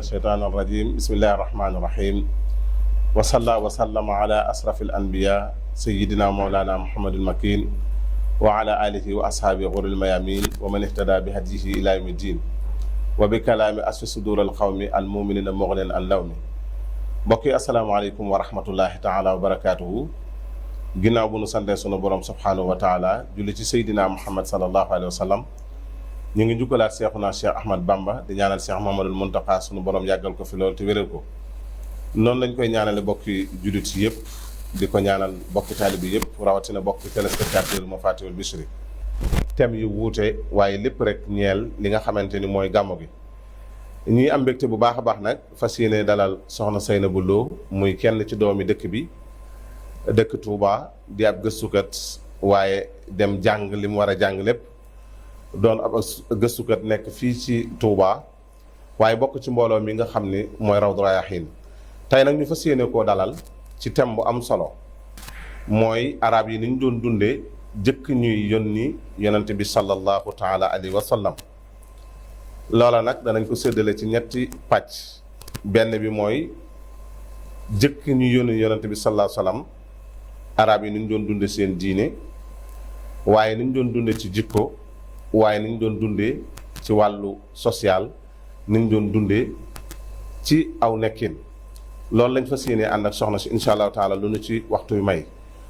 الشيطان الرجيم بسم الله الرحمن الرحيم وصلى وسلم على أشرف الأنبياء سيدنا مولانا محمد المكين وعلى آله وأصحابه غر الميامين ومن اهتدى بهديه إلى يوم الدين وبكلام أسف صدور القوم المؤمنين مغنين عن لوم بقي السلام عليكم ورحمة الله تعالى وبركاته ginnaaw bu nu sante sunu borom subhanahu wa taala julli ci Seydina Muhammad sallallahu alayhi wa sallam ñu ngi jukkalaat Seexuna Cheikh Ahmad Bamba di ñaanal Cheikh Mouhamadoul Mountakha sunu borom yàggal ko fi loolu te wéral ko noonu lañ koy ñaanale bokki jullit yëpp di ko ñaanal bokki taalibi yëpp rawatina bokki téléspectateur Mafatihul Bichri thème yu wuute waaye lépp rek ñeel li nga xamante ni mooy gàmmu gi ñuy am mbégte bu baax a baax nag fas yéene dalal soxna Seynabou Lo muy kenn ci doomi dëkk bi dëkk Touba di ab gëstukat waaye dem jàng li mu war a jàng lépp doon ab gëstukat nekk fii ci Touba waaye bokk ci mbooloo mi nga xam ni mooy Rawdu Rayaahiin tey nag ñu fas yéene koo dalal ci thème bu am solo mooy arab yi ni ñu doon dundee jëkk ñuy yónni yonent bi sallallahu taala alayhi wa sallam loola nag danañ ko séddale ci ñetti pàcc benn bi mooy jëkk ñuy yónni yonent bi sallallahu alayhi wa sallam arab yi ni ñu doon dunde seen diine waaye ni ñu doon dunde ci jikko waaye ni ñu doon dundee ci wàllu social ni ñu doon dundee ci aw nekkin loolu lañ fas yéenee ànd ak soxna si incha allahu taala lu nu ci waxtu yu may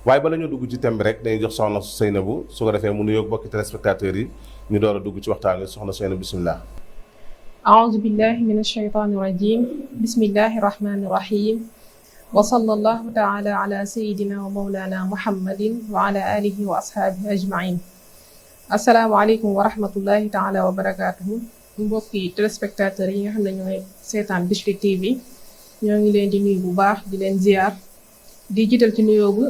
waaye bala ñoo dugg ci thème bi rek dañuy jox soxna Seynabou su ko defee mu nuyoog bokki téléspectateurs yi ñu door a dugg ci waxtaan wi soxna Seynabou bisimilah. aoudu billahi min ashaytani rajim bismillahi rahmani rahim wa sallallahu taala ala sayidina wa mawlana muhammadin wa ala alihi wa ashaabihi ajmain asalaamaaleykum wa rahmatullahi taala wa barakaatuhu mbokki téléspectateurs yi nga xam ne ñooy seetaan Bichri TV ñoo ngi leen di nuyu bu baax di leen ziar di jiital ci nuyoo bu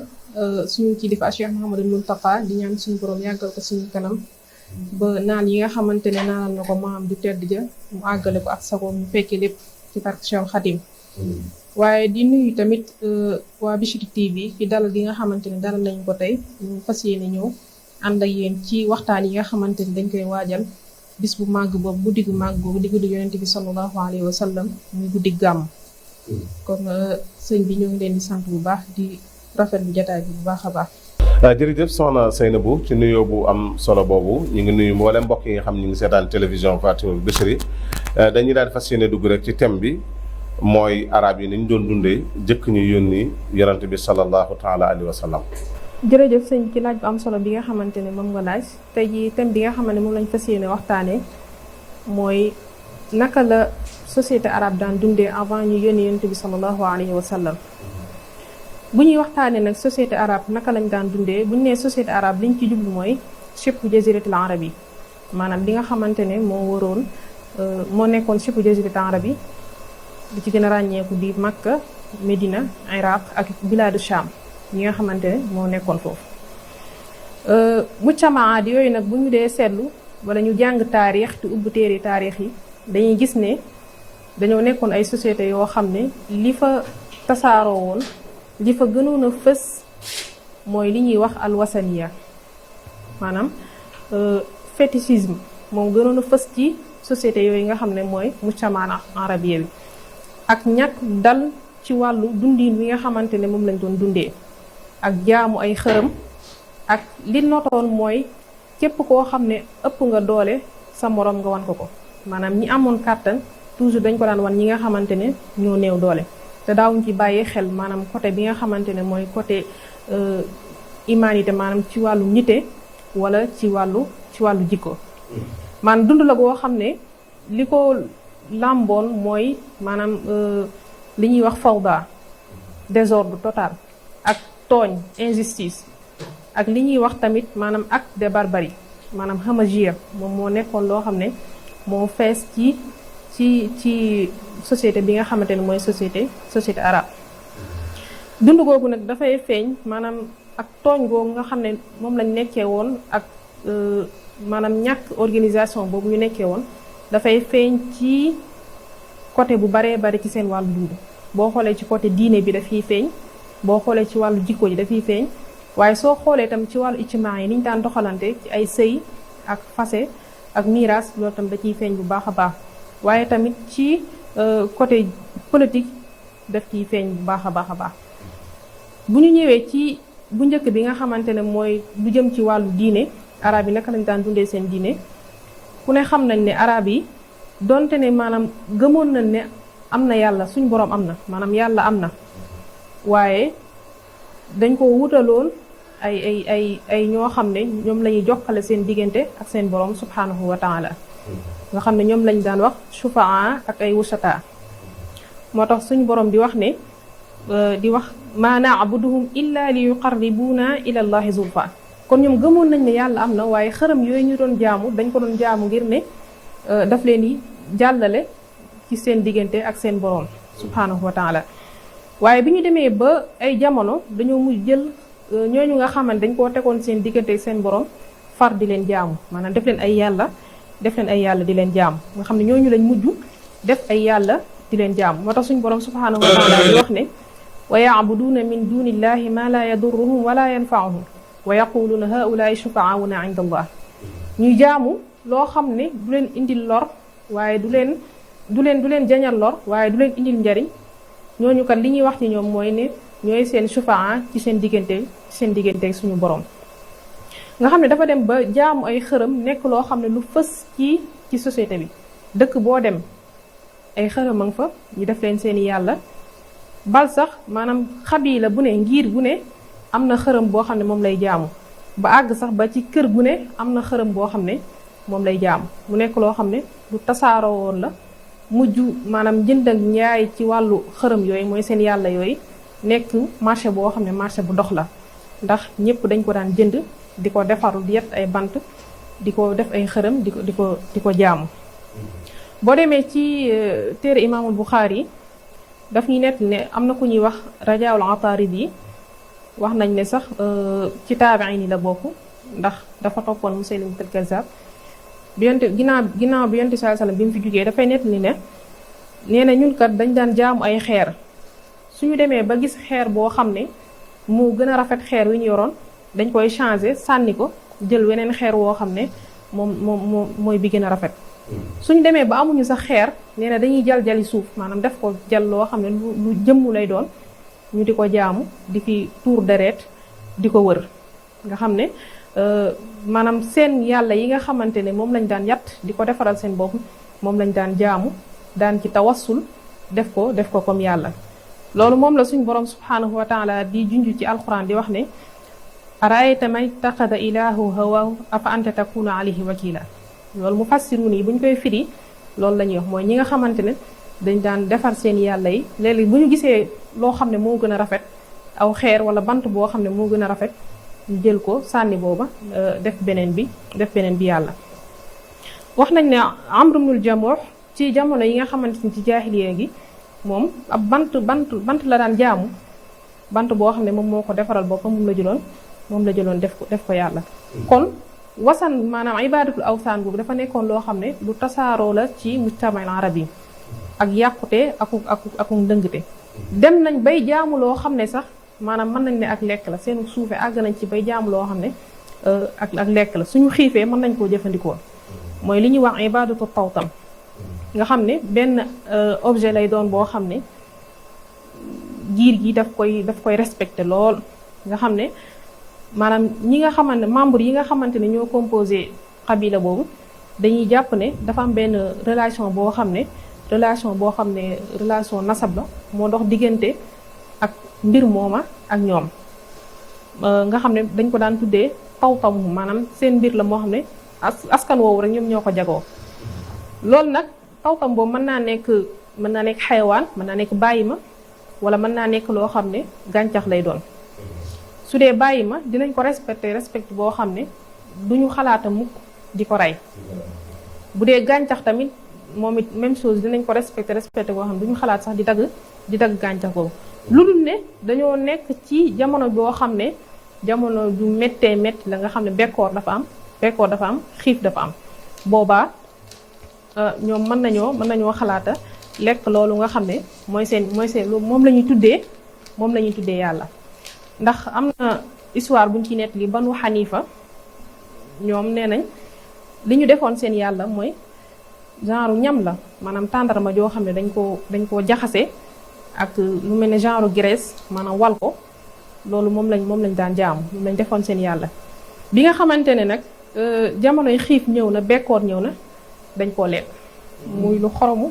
suñu kilifa Cheikh Mouhamadoul Mountakha di ñaan suñu borom yàggal ko suñu kanam ba naan yi nga xamante ne naanal na ko maam du tedd ja mu àggale ko ak sagoom mu fekkee lépp ci barke Cheikh Khadim waaye di nuyu tamit waa Bichri TV ci dalal gi nga xamante ne dalal nañu ko tey ñu fas yéene ñëw ànd ak yéen ci waxtaan yi nga xamante ni dañ koy waajal bis bu màgg boobu guddi gu màgg boobu di guddi yonent bi sallallahu alayhi wa sallam muy guddi gàmm kon sëñ bi ñoo ngi leen di sant bu baax di rafet bu jotaay bi bu baax a baax. jërëjëf soxna Seynabou ci nuyoo bu am solo boobu ñu ngi nuyu mboolem mbokk yi nga xam ñu ngi seetaan télévision Mafatihul Bichri dañuy daal di fas yéene dugg rek ci thème bi mooy arab yi ni ñu doon dundee jëkk ñu yónni yonent bi sallallahu taala alayhi wa sallam. jërëjëf sëñ ci laaj bu am solo bi nga xamante ne moom nga laaj tey jii thème bi nga xamante ne moom lañ fas yéene waxtaanee mooy naka la société arabe daan dundee avant ñu yónni yonent bi sallallahu alayhi wa sallam. bu ñuy waxtaanee nag société arabe naka lañ daan dundee bu ñu nee société arabe liñ ci jublu mooy shibhu jaziratul arab yi maanaam li nga xamante ne moo waroon moo nekkoon shibhu jaziratul arab yi di ci gën a ràññeeku di Makka Medina Iraq ak biladu Sham ñi nga xamante ne moo nekkoon foofu mujtamaat yooyu nag bu ñu dee seetlu wala ñu jàng taarix te ubbi téere taarix yi dañuy gis ne dañoo nekkoon ay société yoo xam ne li fa tasaaroo woon li fa gënoon a fës mooy li ñuy wax alwasaniya maanaam fétichisme moom gënoon a fës ci société yooyu nga xam ne mooy mujtamaat arabiya bi ak ñàkk dal ci wàllu dundiin wi nga xamante ne moom lañ doon dundee ak jaamu ay xërëm ak li notoon mooy képp koo xam ne ëpp nga doole sa moroom nga wan ko maanaam ñi amoon kàttan toujours dañ ko daan wan ñi nga xamante ne ñoo néew doole te daawuñ ci bàyyi xel maanaam côté bi nga xamante ne mooy côté humanité maanaam ci wàllu nite wala ci wàllu jikko maanaam dund la boo xam ne li ko làmboon mooy maanaam li ñuy wax fawda désordre total ak tooñ injustice ak li ñuy wax tamit maanaam acte de barbarie maanaam hamagia moom moo nekkoon loo xam ne moo fees ci ci société bi nga xamante ne mooy société arabe. dund googu nag dafay feeñ maanaam ak tooñ googu nga xam ne moom lañ nekkee woon ak maanaam ñàkk organisation boobu ñu nekkee woon dafay feeñ ci côté bu baree bari ci seen wàllu dund. boo xoolee ci côté diine bi dafiy feeñ, boo xoolee ci wàllu jikko ji dafiy feeñ, waaye soo xoolee tam ci wàllu ijtimaa yi ni ñu daan doxalante ci ay sëy ak fase ak miraas loolu tam da ciy feeñ bu baax a baax. waaye tamit ci côté politique daf ciy feeñ bu baax a baax a baax. bu ñu ñëwee ci bu njëkk bi nga xamante ne mooy lu jëm ci wàllu diine, arab yi naka lañ daan dundee seen diine. ku ne xam nañ ne arab yi donte ne maanaam gëmoon nañ ne am na yàlla, suñ boroom am na, maanaam yàlla am na, waaye dañ ko wutaloon ay ñoo xam ne ñoom la ñuy jokkale seen diggante ak seen boroom subhanahu wa taala, nga xam ne ñoom lañ daan wax shufaa ak ay wusata. moo tax suñ boroom di wax ne di wax ma na'buduhum illa li yuqarribuna ila allahi zulfa. kon ñoom gëmoon nañ ne yàlla am na, waaye xërëm yooyu ñu doon jaamu dañ ko doon jaamu ngir ne daf leen di jàllale ci seen diggante ak seen boroom subhanahu wa taala. waaye bi ñu demee ba ay jamono dañoo mujj jël ñooñu nga xamante dañ koo tegoon seen diggante ak seen boroom far di leen jaamu, maanaam def leen ay yàlla di leen jaamu, nga xam ne ñooñu lañ mujj def ay yàlla di leen jaamu. moo tax suñu boroom subhanahu wa taala di wax ne wa ya'buduuna min dunillahi ma la yadurruhum wala yanfa'uhum wa yaquluuna haulaai shufa'auna inda allah. ñuy jaamu loo xam ne du leen indil lor, waaye du leen jañal lor, waaye du leen indil njariñ. ñooñu kat li ñuy wax ci ñoom mooy ne ñooy seen shufaa ci seen diggante ak suñu borom. nga xam ne dafa dem ba jaamu ay xërëm nekk loo xam ne lu fës ci société bi. dëkk boo dem ay xërëm a nga fa, ñu def leen seeni yàlla. bal sax maanaam xabiila bu ne, ngir bu ne am na xërëm boo xam ne moom lay jaamu, ba àgg sax ba ci kër gu ne am na xërëm boo xam ne moom lay jaamu. mu nekk loo xam ne lu tasaaroo woon la. mujj maanaam jënd ak njaay ci wàllu xërëm yooyu mooy seen yàlla yooyu nekk marché boo xam ne marché bu dox la, ndax ñëpp dañ ko daan jënd di ko defaru di yett ay bant di ko def ay xërëm di ko jaamu. boo demee ci téere imaamul Buxaari daf ñuy nett ne am na ku ñuy wax Rajaa'ul Ataaridi, wax nañ ne sax ci taabi'iin yi la bokk, ndax dafa toppoon Musaylimatul Kazzaab. ginnaaw bi yonent sallallahu alayhi wasallam bi mu fi jógee dafay nett ni ne nee na ñun kat dañ daan jaamu ay xeer, suñu demee ba gis xeer boo xam ne moo gën a rafet xeer wi ñu yoroon dañ koy changer sànni ko jël weneen xeer woo xam ne moom mooy bi gën a rafet. suñu demee ba amuñu sax xeer nee na dañuy jali suuf, maanaam def ko jal loo xam ne lu jëmmu lay doon, ñu di ko jaamu di fi tuur deret di ko wër. nga xam ne maanaam seen yàlla yi nga xamante ne moom lañ daan yatt di ko defaral seen bopp moom lañ daan jaamu, daan ci tawassul def ko comme yàlla. loolu moom la suñ borom subhanahu wa taala di junj ci alquran di wax ne araayta man ittaxada ilaahu hawaahu afa anta takunu alayhi wakila. loolu mu fassiruun yi bu ñu koy firi loolu la ñuy wax mooy ñi nga xamante ne dañ daan defar seen yàlla yi, léeg-léeg bu ñu gisee loo xam ne moo gën a rafet, aw xeer wala bant boo xam ne moo gën a rafet, ñu jël ko sànni booba def beneen bi yàlla. wax nañ ne Amr ibnul Jamuh ci jamono yi nga xamante ni ci jaahiliya gi moom ab bant la daan jaamu, bant boo xam ne moom moo ko defaral boppam moom la jëloon def ko yàlla. kon wasan maanaam ibadatul awsaan boobu dafa nekkoon loo xam ne lu tasaaroo la ci mujtamaal arabi ak yàqute ak ndëngte. dem nañ bay jaamu loo xam ne sax maanaam mën nañ ne ak lekk la, seen suufe àgg nañ ci bay jaamu loo xam ne ak lekk la, suñu xiifee mën nañ koo jëfandikoo. mooy li ñuy wax ibadatu tawtam, nga xam ne benn objet lay doon boo xam ne giir gi daf koy respecté lool. nga xam ne maanaam ñi nga xamante ne membre yi nga xamante ne ñoo composé xabila boobu dañuy jàpp ne dafa am benn relation boo xam ne relation nasab la moo dox diggante ak mbir mooma ak ñoom. nga xam ne dañ ko daan tuddee tawtam, maanaam seen mbir la moo xam ne askan woowu rek ñoom ñoo ko jagoo. loolu nag tawtam boobu mën naa nekk xayawaan, mën naa nekk bàyyi ma, wala mën naa nekk loo xam ne gàncax lay doon. su dee bàyyi ma dinañ ko respect boo xam ne duñu xalaata mukk di ko rey. bu dee gàncax tamit moom it même chose dinañ ko respecté koo xam ne duñu xalaat sax di dagg gàncax boobu. lu dul ne dañoo nekk ci jamono boo xam ne jamono ju méttee métti la nga xam ne bekkoor dafa am xiif dafa am boobaa ñoom mën nañoo xalaata lekk loolu nga xam ne mooy seen moom la ñuy tuddee yàlla. ndax am na histoire buñ ci nett li Banu Xanifa ñoom nee nañ li ñu defoon seen yàlla mooy genre ñam la maanaam tàndarma joo xam ne dañ koo jaxase ak lu mel ne genre graisse maanaam wal ko loolu moom lañ daan jaamu moom lañ defoon seen yàlla. bi nga xamante ne nag jamonoy xiif ñëw na bekkoor ñëw na dañ koo lekk muy lu xoromu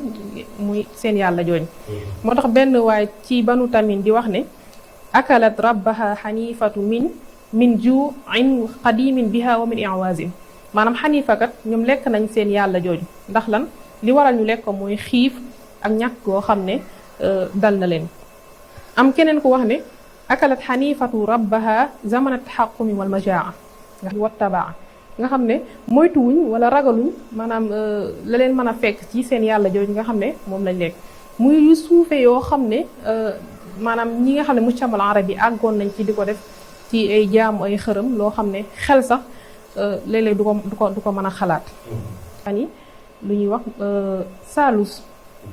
muy seen yàlla jooñ moo tax benn waay ci Banu Tamim di wax ne akalat rabbaha xanifatu min ju'in qadimin biha wa min i'wazin maanaam xanifa kat ñoom lekk nañ seen yàlla jooju ndax lan li waral ñu lekk ko mooy xiif ak ñàkk goo xam ne dal na leen. am keneen ku wax ne akalat xanifatu rabbaha zamana taxaqumi wal majaa nga wattabaa nga xam ne moytuwuñ wala ragaluñ maanaam la leen mën a fekk ci seen yàlla jooju nga xam ne moom lañ lekk muy yu suufe yoo xam ne maanaam ñi nga xam ne mujtamal arab yi àggoon nañ ci di ko def ci ay jaamu ay xërëm loo xam ne xel sax léeg-léeg du ko mën a xalaat. ani lu ñuy wax saalus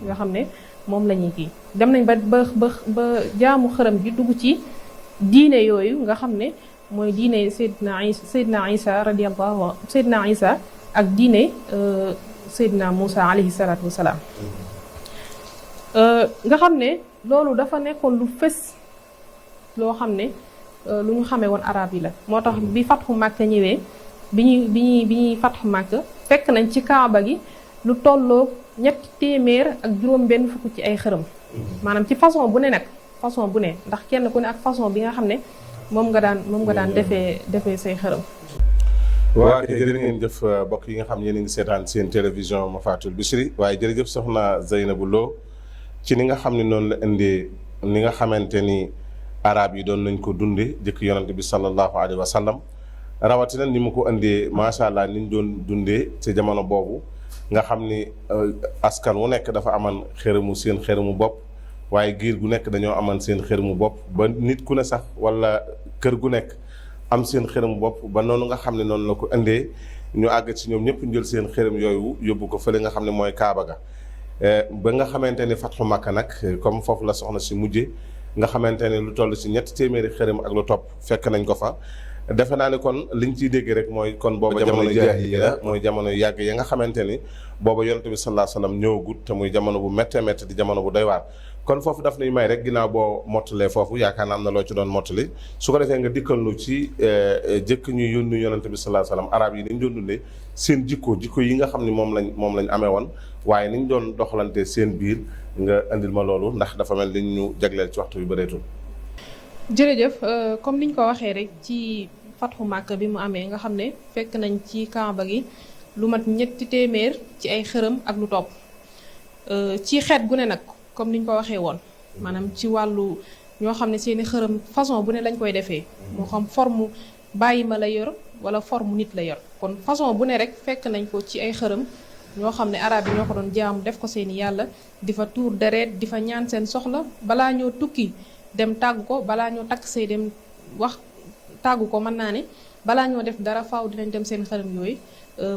nga xam ne moom la ñuy kii dem nañ ba jaamu xërëm gi dugg ci diine yooyu nga xam ne mooy diine Seydina Isa ak diine Seydina Moussa alayhi salaatu wasalaam nga xam ne loolu dafa nekkoon lu fës loo xam ne lu ñu xamee woon arab yi la moo tax bi fatxu Màkka ñëwee bi ñuy fatxu Màkka fekk nañ ci kaaba gi lu tolloo 300 ak juróom-benn fukk ci ay xërëm maanaam ci façon bu ne nag façon bu ne ndax kenn ku ne ak façon bi nga xam ne moom nga daan defee say xërëm. waaw jërë ngeen jëf mbokk yi nga xam yéen a ngi seetaan seen télévision Mafaatihul Bichri waaye jërëjëf soxna Zeynabou Lo ci ni nga xam ne noonu la indee ni nga xamante ni arab yi doon nañ ko dunde jëkk yonante bi sallallahu alayhi wa sallam rawatina ni mu ko indee macha allah ni ñu doon dundee ci jamono boobu nga xam ni askan wu nekk dafa aman xërëmu seen xërëmu bopp waaye giir gu nekk dañoo aman seen xërëmu bopp ba nit ku ne sax wala kër gu nekk am seen xërëmu bopp ba noonu nga xam ne noonu la ko indee ñu àgg ci ñoom ñëpp njël seen xërëm yooyu yóbbu ko fële nga xam ne mooy Kaaba ga ba nga xamante ni fatxu Makka nag comme foofu la soxna si mujje nga xamante ne lu toll ci 300 xërëm ak lu topp fekk nañ ko fa defe naa ne kon liñ ciy dégg rek mooy kon booba jamono jaahiliya la mooy jamono yàgg ya nga xamante ni booba yonent bi sallallahu alayhi wasallam ñëwagut te muy jamono bu méttee métti di jamono bu doy waar kon foofu daf nañ may rek ginnaaw boo mottalee foofu yaakaar naa am na loo ci doon mottali su ko defee nga dikkal nu ci jëkk ñuy yónni yonent bi sallallahu alayhi wasallam arab yi niñ doon dundee seen jikko yi nga xam ni moom lañ amee woon waaye niñ doon doxalante seen biir nga indil ma loolu ndax dafa mel li ñu jagleel ci waxtu bi bëreetul. jërëjëf comme niñ ko waxee rek ci fatxu Màkka bi mu amee nga xam ne fekk nañ ci Kaaba gi lu mat 300 ci ay xërëm ak lu topp ci xeet gu ne nag comme niñ ko waxee woon maanaam ci wàllu ñoo xam ne seeni xërëm façon bu ne lañ koy defee moo xam forme bàyyi ma la yor wala forme nit la yor kon façon bu ne rek fekk nañ ko ci ay xërëm ñoo xam ne arab yi ñoo ko doon jaamu def ko seeni yàlla di fa tuur deret di fa ñaan seen soxla balaa ñoo tukki dem tàggu ko balaa ñoo takk say dem wax tàggu ko mën naa ne balaa ñoo def dara faaw dinañ dem seen xërëm yooyu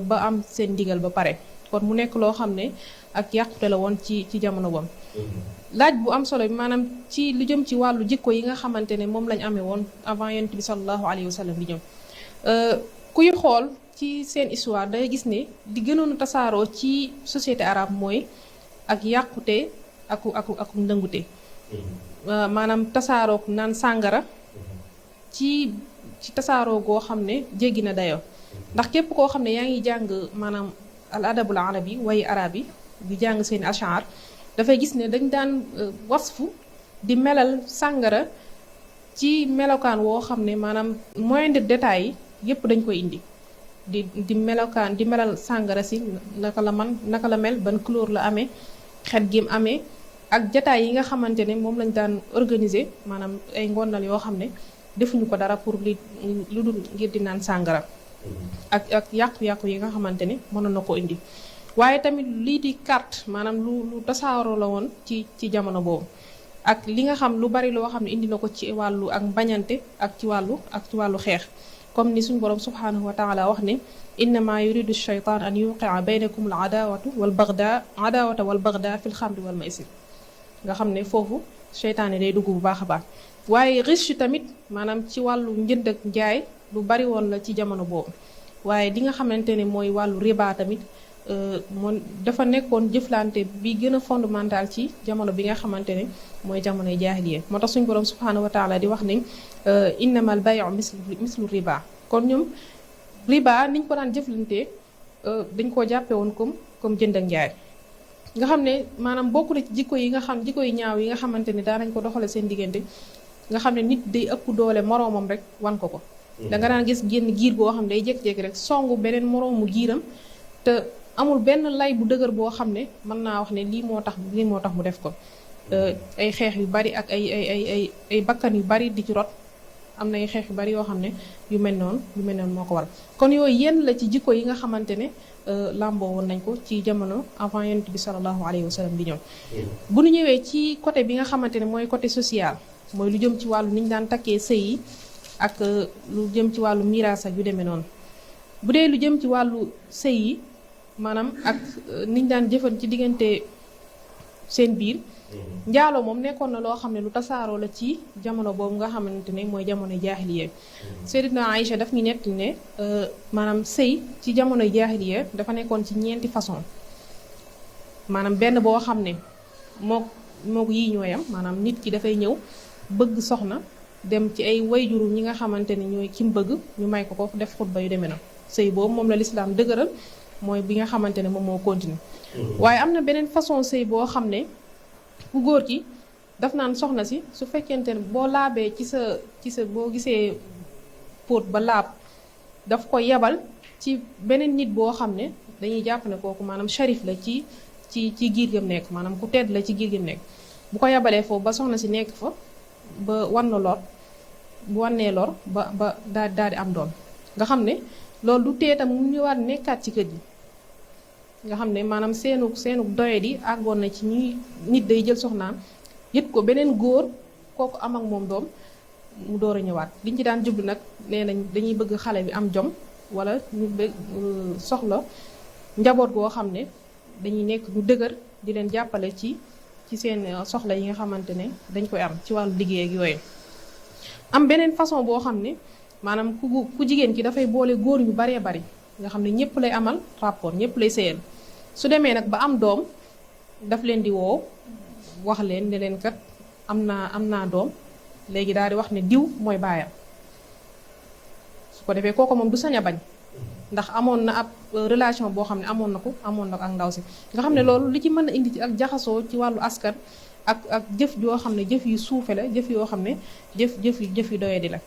ba am seen ndigal ba pare kon mu nekk loo xam ne ak yàqute la woon ci jamono bam laaj bu am solo bi maanaam ci lu jëm ci wàllu jikko yi nga xamante ne moom lañ amee woon avant yonent bi sallallahu alayhi wa sallam di ñëw kuy xool ci seen histoire day gis ne di gënoon a tasaaroo ci société arabe mooy ak yàqute ak ndëngute maanaam tasaaroo naan sàngara ci tasaaroo goo xam ne jéggi na dayoo ndax képp koo xam ne yaa ngi jàng maanaam al adabul arabi wayi arab yi di jàng seen ashar dafay gis ne dañ daan wasfu di melal sàngara ci melokaan woo xam ne maanaam moyen de détail yi yépp dañ koy indi di melokaan di melal sàngara si naka la mel ban couleur la amee xet gi mu amee ak jataay yi nga xamante ne moom lañ daan organiser maanaam ay ngondal yoo xam ne defuñu ko dara pour lu dul ngir di naan sàngara ak yàqu-yàqu yi nga xamante ne mënoon na ko indi waaye tamit lii di carte maanaam lu tasaaroo la woon ci jamono boobu ak li nga xam lu bari loo xam ne indi na ko ci wàllu ak mbañante ak ci wàllu xeex comme ni suñu borom subhanahu wa taala wax ne innama yuridu shaytan an yuqia baynakum al adawata wal bagda fi l xamri wal maysir nga xam ne foofu seytaane day dugg bu baax a baax waaye riche tamit maanaam ci wàllu njënd ak njaay lu bari woon la ci jamono boobu waaye li nga xamante ne mooy wàllu riba tamit moom dafa nekkoon jëflante bi gën a fondamental ci jamono bi nga xamante ne mooy jamonoy jaahiliya moo tax suñu borom subhanahu wa taala di wax ne innamal bayu mislu riba kon ñoom riba niñ ko daan jëflantee dañ koo jàppe woon comme jënd ak njaay nga xam ne maanaam bokk na ci jikko yi ñaaw yi nga xamante ne daanañ ko doxale seen diggante nga xam ne nit day ëpp doole moroomam rek wan ko da nga daan gis génn giir goo xam ne day jékki-jékki rek songu beneen moroomu giiram te amul benn lay bu dëgër boo xam ne mën naa wax ne lii moo tax mu def ko ay xeex yu bari ak ay bakkan yu bari di ci rot am na ay xeex yu bari yoo xam ne yu mel noonu moo ko waral kon yooyu yenn la ci jikko yi nga xamante ne làmboo woon nañ ko ci jamono avant yonent bi sallallahu alayhi wa sallam bi ñëw bu ñu ñëwee ci côté bi nga xamante ne mooy côté social mooy lu jëm ci wàllu ni ñu daan takkee sëy yi ak lu jëm ci wàllu miraas ak yu demee noonu bu dee lu jëm ci wàllu sëy yi maanaam ak niñ daan jëfan ci diggante seen biir njaaloo moom nekkoon na loo xam ne lu tasaaroo la ci jamono boobu nga xamante ne mooy jamono jaahiliya Sayyidatuna Aïcha daf ñu nett ne maanaam sëy ci jamono jaahiliya dafa nekkoon ci ñeenti façon maanaam benn boo xam ne mook yii ñooyam maanaam nit ki dafay ñëw bëgg soxna dem ci ay wayjuru ñi nga xamante ne ñooy ki mu bëgg ñu may ko def xutba yu demee na sëy boobu moom la lislaam dëgëral mooy bi nga xamante ne moom moo continue waaye am na beneen façon sëy boo xam ne ku góor ki daf naan soxna si su fekkente ne boo laabee ci sa boo gisee póot ba laab daf ko yebal ci beneen nit boo xam ne dañuy jàpp ne kooku maanaam sharif la ci giir gam nekk maanaam ku tedd la ci giir gam nekk bu ko yebalee foofu ba soxna si nekk fa ba wan na lor bu wannee lor ba daal di am doom nga xam ne loolu du tee tam mu ñëwaat nekkaat ci kër gi nga xam ne maanaam seenu doye di àggoon na ci ñuy nit day jël soxnaam yët ko beneen góor kooku am ak moom doom mu door a ñëwaat liñ ci daan jublu nag nee nañ dañuy bëgg xale bi am jom wala ñu soxla njaboot goo xam ne dañuy nekk ñu dëgër di leen jàppale ci seen soxla yi nga xamante ne dañ koy am ci wàllu liggéey ak yooyu am beneen façon boo xam ne maanaam ku jigéen ki dafay boole góor ñu baree bari nga xam ne ñëpp lay amal rapport ñëpp lay sëyal su demee nag ba am doom daf leen di woo wax leen ne leen kat am naa doom léegi daal di wax ne diw mooy baayam su ko defee kooku moom du sañ a bañ ndax amoon na ab relation boo xam ne amoon na ko ak ndaw si nga xam ne loolu li ci mën a indi ci ak jaxasoo ci wàllu askan ak jëf joo xam ne jëf yu suufe la jëf yoo xam ne jëf yu doye di la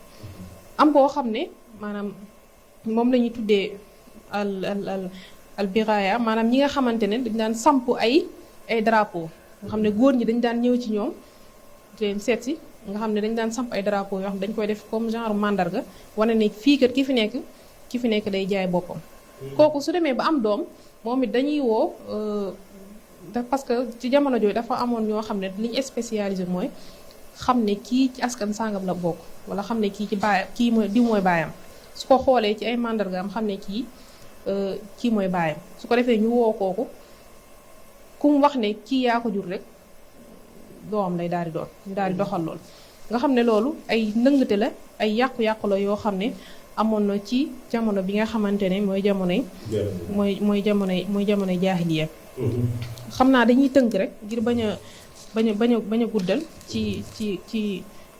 am boo xam ne maanaam moom la ñuy tuddee al biraya maanaam ñi nga xamante ne dañ daan samp ay drapeau nga xam ne góor ñi dañ daan ñëw ci ñoom leen seet si nga xam ne dañ daan samp ay drapeau yoo xam ne dañ koy def comme genre mandarga wane ne fii kat ki fi nekk day jaay boppam kooku su demee ba am doom moom it dañuy woo parce que ci jamono jooju dafa amoon ñoo xam ne li ñu spécialisé mooy xam ne kii ci askan sàngam la bokk wala xam ne kii ci baayam kii mooy diw mooy baayam su ko xoolee ci ay mandargaam xam ne kii mooy baayam su ko defee ñu woo kooku ku mu wax ne kii yaa ko jur rek doom lay daal di doon ñu daal di doxal loolu nga xam ne loolu ay ndëngate la ay yàqu-yàqu la yoo xam ne amoon na ci jamono bi nga xamante ne mooy jamonoy jaahiliya xam naa dañuy tënk rek ngir bañ a guddal ci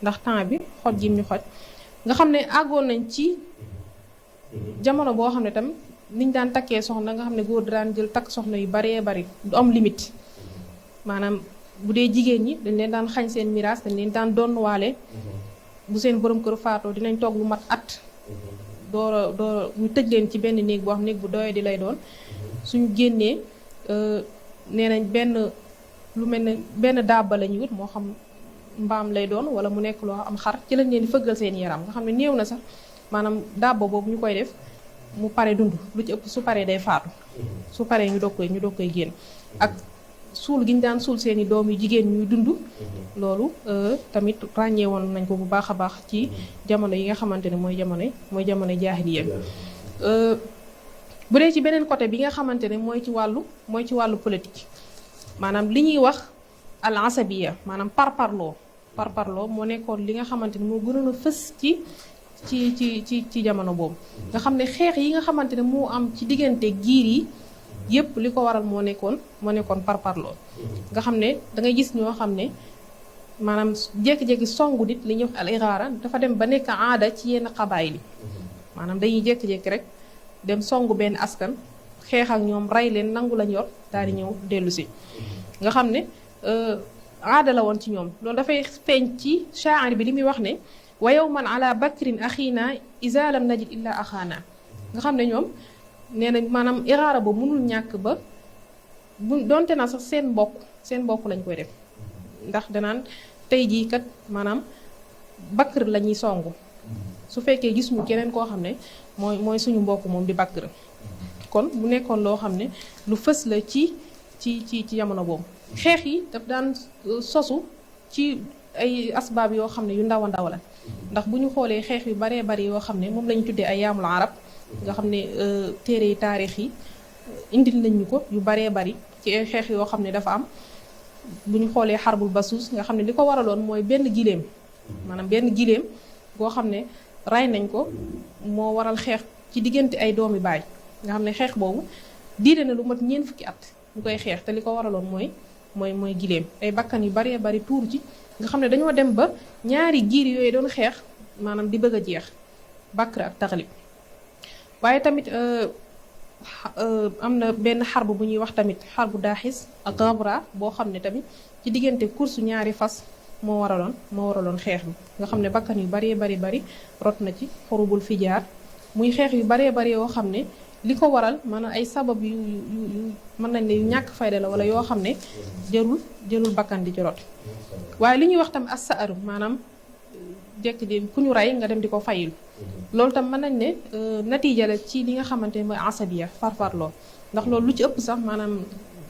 ndax temps bi xoj jim ñu xoj nga xam ne àggoon nañ ci jamono boo xam ne tam niñ daan takkee soxna nga xam ne góor daan jël takk soxna yu baree bari du am limite maanaam bu dee jigéen ñi dañ leen daan xañ seen miraas dañ leen daan donnuwaale bu seen borom kër faatoo dinañ toog lu mat at doora ñu tëj leen ci benn néeg boo xam néeg bu doyee di lay doon suñu génnee nee nañ lu mel ne benn daaba la ñu wut moo xam mbaam lay doon wala mu nekk loo am xar ci lañ leen di fëggal seen yaram nga xam ne néew na sax maanaam daaba boobu ñu koy def mu pare dund lu ci ëpp su paree day faatu su paree ñu doog koy génn ak suul gi ñu daan suul seeni doom yu jigéen ñuy dund loolu tamit ràññee woon nañ ko bu baax a baax ci jamono yi nga xamante ne mooy jamono jaahiliya bu dee ci beneen côté bi nga xamante ne mooy ci wàllu politique maanaam li ñuy wax al asabiya maanaam parparloo moo nekkoon li nga xamante ne moo gënoon a fës ci jamono boobu nga xam ne xeex yi nga xamante ne moo am ci diggante giir yi yépp li ko waral moo nekkoon parparloo nga xam ne da ngay gis ñoo xam ne maanaam jékki-jékki songu nit li ñuy wax al iraara dafa dem ba nekk aada ci yenn xabaay li maanaam dañuy jékki-jékki rek dem songu benn askan xeex ak ñoom rey leen nangu lañ yor daal di ñëw dellu si nga xam ne aada la woon ci ñoom loolu dafay feeñ ci shaa'ir bi li muy wax ne wa yawman ala bakrin axiina iza lam najid illa axaana nga xam ne ñoom nee na maanaam iraara ba mënul ñàkk ba bu donte na sax seen mbokk lañ koy def ndax danaan tey jii kat maanaam bakr la ñuy songu su fekkee gis ñu keneen koo xam ne mooy suñu mbokk moom di bakr kon mu nekkoon loo xam ne lu fës la ci jamono boobu xeex yi daf daan sosu ci ay asbaab yoo xam ne yu ndaw a ndaw la ndax bu ñu xoolee xeex yu baree bari yoo xam ne moom la ñu tuddee ay yaamul arab nga xam ne téere yi taarix yi indil nañ ñu ko yu baree bari ci ay xeex yoo xam ne dafa am bu ñu xoolee xarbul basuus nga xam ne li ko waraloon mooy benn giléem maanaam benn giléem boo xam ne ray nañ ko moo waral xeex ci diggante ay doomi baay nga xam ne xeex boobu diire na lu mat ñeent fukki at ñu koy xeex te li ko waraloon mooy giléem ay bakkan yu baree bari tuuru ci nga xam ne dañoo dem ba ñaari giir yooyu doon xeex maanaam di bëgg a jeex Bakr ak Taxlib waaye tamit am na benn xarbu bu ñuy wax tamit xarbu daaxis ak Gabra boo xam ne tamit ci diggante course ñaari fas moo waraloon xeex bi nga xam ne bakkan yu baree bari rot na ci xurubul fijaar muy xeex yu baree bari yoo xam ne li ko waral maanaam ay sabab yu mën nañ ne yu ñàkk fayda la wala yoo xam ne jërul bakkan di ci rot waaye li ñuy wax tamit as-sa'ru maanaam jekk di ku ñu rey nga dem di ko fayil loolu tam mën nañ ne natiija la ci li nga xamante ne mooy asabiya farfarloo ndax loolu lu ci ëpp sax maanaam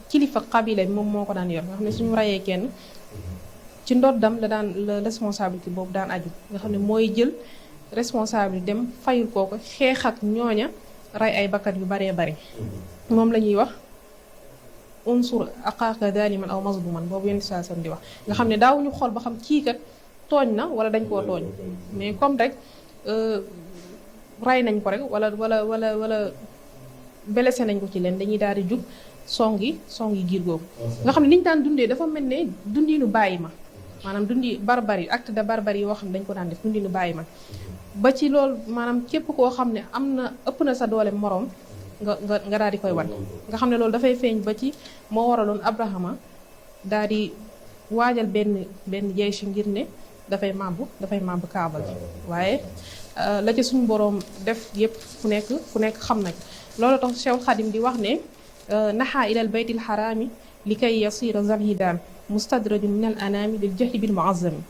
kilifa qabila bi moom moo ko daan yor nga xam ne suñu reyee kenn ci ndoddam la responsabilité boobu daan aju nga xam ne mooy jël responsabilité dem fayul kooko xeex ak ñooña rey ay bakkat yu baree bari moom la ñuy wax unsur aqaaka zaliman aw mazluman boobu yenn saa di wax nga xam ne daawuñu xool ba xam kii kat tooñ na wala dañ koo tooñ mais comme rek rey nañ ko rek wala blessé nañ ko ci leen dañuy daal di jug songi giir googu nga xam ne niñ daan dundee dafa mel ne dundinu bàyyi ma maanaam dundi barbarie acte de barbarie yoo xam ne dañ ko daan def dundinu bàyyi ma ba ci loolu maanaam képp koo xam ne ëpp na sa doole moroom nga daal di koy wan nga xam ne loolu dafay feeñ ba ci moo waraloon Abrahama daal di waajal benn jeysh ngir ne dafay màbb kaaba gi waaye la ca suñu boroom def yépp ku nekk xam nañ loolu tax Cheikh Khadim di wax ne naxaa ilal baytil xaraami li kay yasira zanhidaam mustadrajun min al anaami lil jahli bil muazzami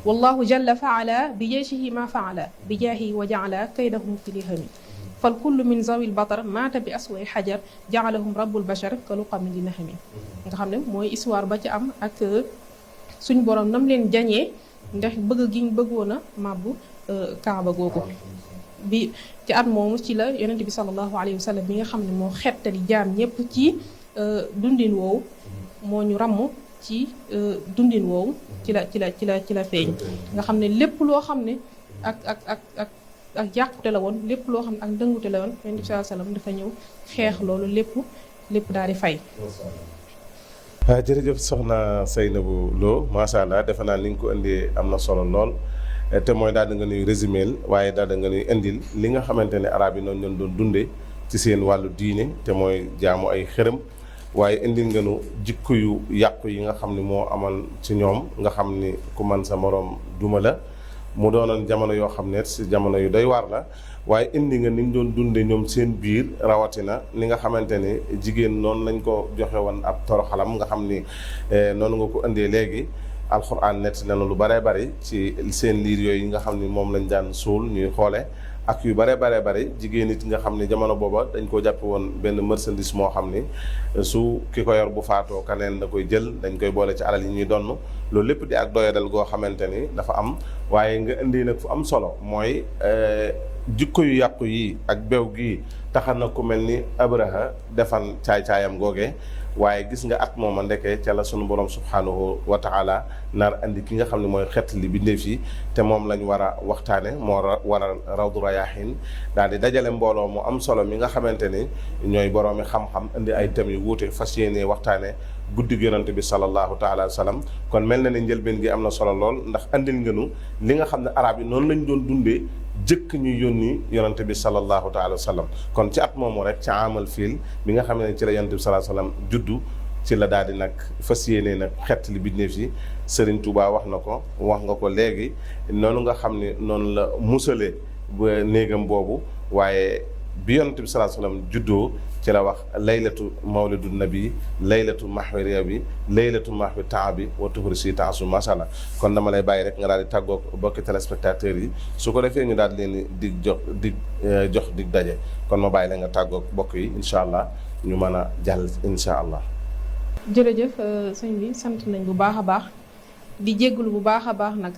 wallahu jalla faala bi jeyshihi ma faala bi jaahi wa jaala kaydahum fi lihami fal kullu min zawil batar maata bi asway xajar jaalahum rabbul bashar ka luqamin li nahami nga xam ne mooy histoire ba ci am ak suñu borom nam leen jañee ndax bëgg gi ñu bëggoon a màbbu kaaba googu bi ci at moomu ci la yonente bi sallallahu alayhi wa sallam bi nga xam ne moo xettali jaam ñépp ci dundin woowu moo ñu ramm ci dundin woowu ci la feeñ nga xam ne lépp loo xam ne ak yàqute la woon lépp loo xam ne ak ndëngute la woon yonente bi sallallahu alayhi wa sallam dafa ñëw xeex loolu lépp daal di fay. jërëjëf soxna Seynabou Lo macha allah defe naa ni nga ko indee am na solo lool te mooy daal da nga nuy résumé waaye daal da nga nuy indil li nga xamante ne arab yi noonu lañ doon dundee ci seen wàllu diine te mooy jaamu ay xërëm waaye indil nga nu jikko yu yàqu yi nga xam ne moo amal ci ñoom nga xam ni ku man sa moroom duma la mu doonoon jamono yoo xam ne si jamono yu doy waar la waaye indi nga ni ñu doon dundee ñoom seen biir rawatina ni nga xamante ne jigéen noonu lañ ko joxe woon ab toroxalam nga xam ni noonu nga ko indee léegi alxuraan nett na lu bare bari ci seen liir yooyu nga xam ni moom lañ daan suul ñuy xoole ak yu bare bari jigéen nit nga xam ni jamono booba dañ koo jàppe woon benn marchandise moo xam ni su ki ko yor bu faatoo kaneen da koy jël dañ koy boole ci alal yi ñuy donn loolu lépp di ak doyadal goo xamante ni dafa am waaye nga indi nag fu am solo mooy jikko yu yàqu yi ak bew gi taxal na ku mel ni Abraha defan caay-caayam googee waaye gis nga at mooma ndekee ca la sunu borom subhanahu wa taala nar andi ki nga xam ne mooy xett li bindeef yi te moom lañ war a waxtaane moo war a rawdu rayaahin daal di dajale mbooloo mu am solo mi nga xamante ni ñooy boroomi xam-xam indi ay thèmes yu wuute fas yéenee waxtaane guddi yonante bi sallallahu taala wa sallam kon mel na ne njëlbeen gi am na solo lool ndax andil ngënu li nga xam ne arab yi noonu lañ doon dundee jëkk ñu yónni yonante bi sallallahu taala wa sallam kon ci at moomu rek ca amal fiil bi nga xam ne ci la yonante bi sallallahu alayhi wa sallam juddu ci la daal di nag fas yéenee nag xett li bindeef yi Serigne Touba wax na ko wax nga ko léegi noonu nga xam ne noonu la musale ba néegam boobu waaye bi yonante bi sallallahu alayhi wa sallam juddoo ci la wax laylatu mawlidu nabi laylatu mahwi riya bi laylatu mahwi temps bi wa tuhuri si taasu macha allah kon dama lay bàyyi rek nga daal di tàggoog bokki téléspectateurs yi su ko defee ñu daal di leen di jox dig daje kon ma bàyyi la nga tàggoog bokk yi incha allah ñu mën a jàll incha allah. jërëjëf sëñ bi sant nañ bu baax a baax di jégalu bu baax a baax nag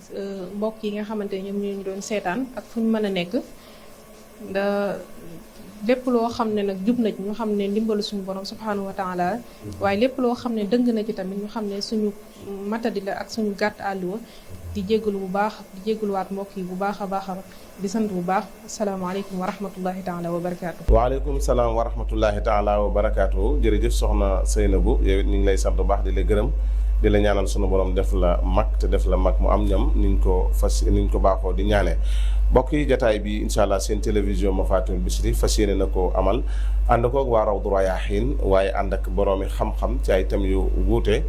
mbokk yi nga xamante ne ñoom ñoo ñu doon seetaan ak fu ñu mën a nekk lépp loo xam ne nag jub na ci ñu xam ne ndimbalu suñu borom subhanahu wa taala waaye lépp loo xam ne dëng na ci tamit ñu xam ne suñu matadi la ak suñu gàtt àlluwa di jégalu bu baax di jégaluwaat mbokk yi bu baax a baax di sant bu baax asalaamaaleykum wa rahmatullahi taala wa barakaatu. waaleykum salaam wa rahmatullahi taala wa barakaatu jërëjëf soxna Seynabou yow it ñu ngi lay sant bu baax di la gërëm di la ñaanal sunu borom def la mag te def la mag mu am ñam niñ ko baaxoo di ñaanee. mbokk yi jataay bi incha allah seen télévision Mafatihul Bichri fas yéene na ko amal ànd koog waa Rawdu Rayaahin waaye ànd ak boroomi xam-xam ci ay thèmes yu wuute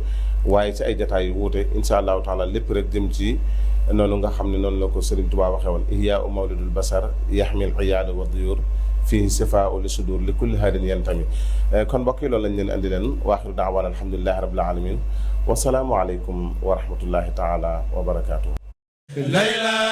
waaye ci ay jataay yu wuute incha allahu taala lépp rek jëm ci noonu nga xam ne noonu la ko Serigne Touba waxee woon ihyaau mawlidul basar yaxmil iyaada wa duyur fii sifaau li sudur li kulli haadin yantami kon mbokk yi loolu lañ leen andi leen waaxiru daawaan alhamdulilahi rabbil alamin wasalaamu aleykum wa rahmatullahi taala wa barakaatu. Layla